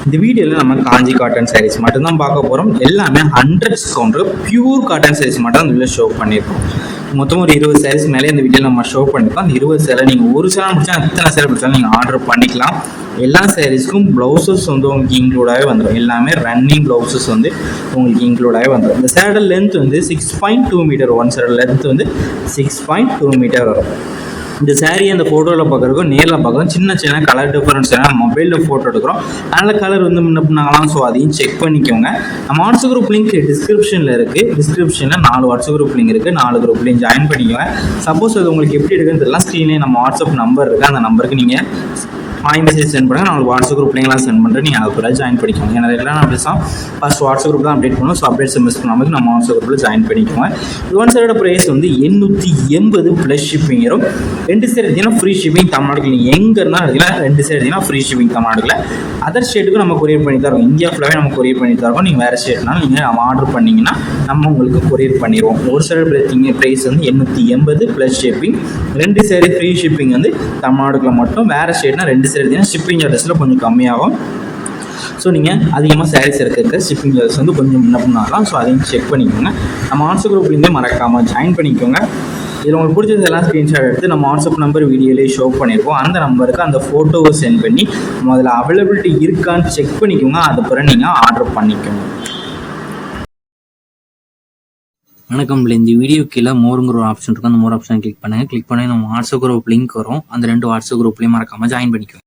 இந்த வீடியோவில் நம்ம காஞ்சி காட்டன் சாரீஸ் மட்டும்தான் பார்க்க போகிறோம். எல்லாமே 100 டிஸ்கவுண்ட் பியூர் காட்டன் சாரீஸ் மட்டும் அந்த வீடியோ ஷோ பண்ணியிருக்கோம். மொத்தம் ஒரு 20 சாரீஸ் மேலே இந்த வீடியோவில் நம்ம ஷோ பண்ணியிருக்கோம். அந்த 20 சேலை நீங்கள் ஒரு சேலை முடிச்சா எத்தனை சேலை பிடிச்சாலும் நீங்கள் ஆர்டர் பண்ணிக்கலாம். எல்லா சாரீஸ்க்கும் ப்ளவுசஸ் வந்து உங்களுக்கு இன்க்ளூடாகவே வந்துடும். எல்லாமே ரன்னிங் ப்ளவுசஸ் வந்து உங்களுக்கு இன்க்ளூடாகவே வந்துடும். இந்த சேரோட லென்த் வந்து 6.2 மீட்டர். ஒன் சேரோட லென்த் வந்து 6.2 மீட்டர் வரும். இந்த சாரீ அந்த ஃபோட்டோவில் பார்க்குறதுக்கும் நேரில் பார்க்குறோம் சின்ன சின்ன கலர் டிஃபரன்ஸ். ஏன்னா மொபைலில் ஃபோட்டோ எடுக்கிறோம், அதனால் கலர் வந்து முன்ன பண்ணாங்களாம். ஸோ அதையும் செக் பண்ணிக்கோங்க. நம்ம வாட்ஸ்அப் குரூப் லிங்க் டிஸ்கிரிப்ஷனில் இருக்குது. டிஸ்கிரிப்ஷனில் 4 வாட்ஸ்அப் குரூப் லிங்க் இருக்குது. 4 குரூப்லையும் ஜாயின் பண்ணிக்கோங்க. சப்போஸ் அது உங்களுக்கு எப்படி இருக்குன்னு தெரியல, ஸ்க்ரீன்லேயே நம்ம வாட்ஸ்அப் நம்பர் இருக்குது. அந்த நம்பருக்கு நீங்கள் மெசேஜ் சென்ட் பண்ணுங்கள். நான் வாட்ஸ்அப் குரூப்லாம் சென்ட் பண்ணுறேன். நீங்கள் அது கூட ஜாயின் பண்ணிக்கோங்க. ஏன்னா ரெகுலராக நான் பேசலாம் ஃபஸ்ட் வாட்ஸ்அப் குரூப் தான் அப்டேட் பண்ணுவோம். ஸோ அப்டேட்ஸ் மிஸ் பண்ணாமல் நம்ம வாட்ஸ்அப் குரூப்பில் ஜாயின் பண்ணிக்கோங்க. இது ஒன் சைடோட ப்ரைஸ் வந்து 880 ப்ளஸ் ஷிப்பிங் வரும். 2 சேர் எடுத்தீங்கன்னா ஃப்ரீ ஷிப்பிங் தமிழ்நாடுக்கு. நீங்கள் எங்கே இருந்தால் எடுத்தீங்கன்னா 2 சேர் எடுத்தீங்கன்னா ஃப்ரீ ஷிப்பிங் தமிழ்நாடுல. அதர் ஸ்டேட்டுக்கும் நம்ம கொரியர் பண்ணி தரோம். இந்தியா ஃபுல்லாகவே நம்ம கொரியர் பண்ணி தரோம். நீங்கள் வேறு ஸ்டேட்னாலும் நீங்கள் ஆர்டர் பண்ணிங்கன்னா நம்ம உங்களுக்கு கொரியர் பண்ணிடுவோம். ஒரு சைடு எடுத்தீங்க ப்ரைஸ் வந்து 880 ப்ளஸ் ஷிப்பிங். 2 சேர் ஃப்ரீ ஷிப்பிங் வந்து தமிழ்நாடுக்குள்ள மட்டும். வேறு ஸ்டேட்னா 2 சேர் எடுத்தீங்கன்னா ஷிப்பிங் சார்ஜஸில் கொஞ்சம் கம்மியாகும். ஸோ நீங்கள் அதிகமாக சாரீஸ் இருக்கிற ஷிப்பிங் சார்ஜஸ் வந்து கொஞ்சம் முன்ன பண்ணலாம். ஸோ அதையும் செக் பண்ணிக்கோங்க. நம்ம வாட்ஸ்அப் குரூப்லேருந்தே மறக்காமல் ஜாயின் பண்ணிக்கோங்க. இதில் உங்களுக்கு பிடிச்சதெல்லாம் ஸ்க்ரீன்ஷாட் எடுத்து நம்ம வாட்ஸ்அப் நம்பர் வீடியோலேயே ஷோ பண்ணியிருக்கோம். அந்த நம்பருக்கு அந்த ஃபோட்டோவை சென்ட் பண்ணி முதல்ல அவைலபிலிட்டி இருக்கான்னு செக் பண்ணிக்கோங்க. அதுக்கப்புறம் நீங்கள் ஆர்டர் பண்ணிக்கோங்க. வணக்கம். இந்த வீடியோ கீழே மோருங்கிற ஒரு ஆப்ஷன் இருக்கும். அந்த மோர் ஆப்ஷன் கிளிக் பண்ணி நம்ம வாட்ஸ்அப் குரூப் லிங்க் வரும். அந்த 2 வாட்ஸ்அப் குரூப்லேயும் மறக்காமல் ஜாயின் பண்ணிக்கோங்க.